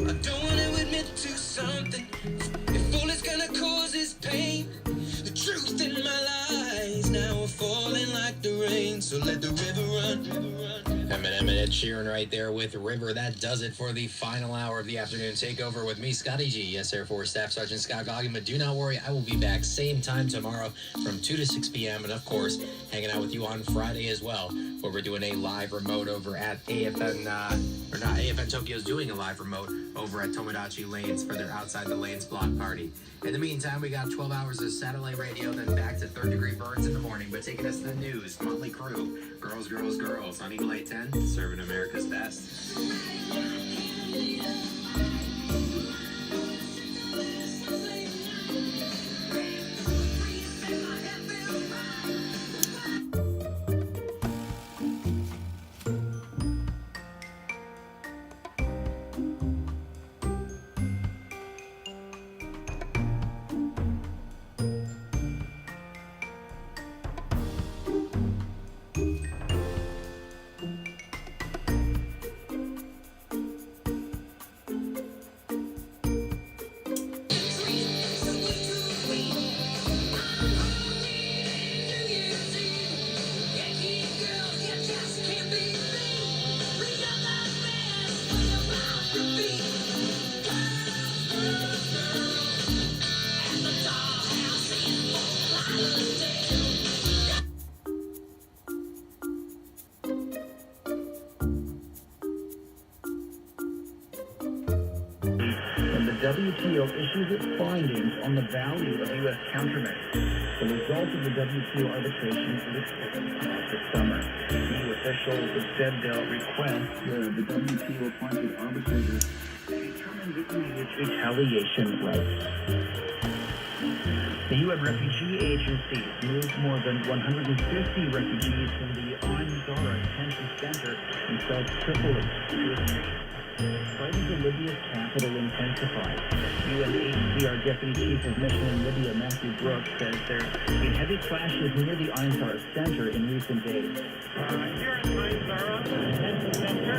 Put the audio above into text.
I don't want to admit to something. If all it's gonna cause is pain, the truth in my lies now are falling like the rain. So let the river run. Eminem and Ed Sheeran right there with River. That does it for the final hour of the afternoon takeover with me, Scotty G. Yes, Air Force Staff Sergeant Scott Goggin. But do not worry, I will be back same time tomorrow from 2 to 6 p.m. And of course, hanging out with you on Friday as well, where we're doing a live remote over at AFN, or not, AFN Tokyo's doing a live remote over at Tomodachi Lanes for their Outside the Lanes block party. In the meantime, we got 12 hours of satellite radio, then back to Third Degree Burns in the morning. But taking us to the news, Motley Crue, Girls, Girls, Girls on Eagle 810, serving America's best. WTO issues its findings on the value of U.S. countermeasures. The result of the WTO arbitration is expected to come out this summer. EU officials have said they'll request the WTO appointed arbitrators to determine the EU's retaliation rights. The UN Refugee Agency moved more than 150 refugees from the Al-Zahra detention center in South Tripoli to escape. Fighting to Libya's capital intensified. UNHCR Deputy Chief of Mission in Libya, Matthew Brooks, says there have been heavy clashes near the Al-Zahra center in recent days. Here in Al-Zahra detention center,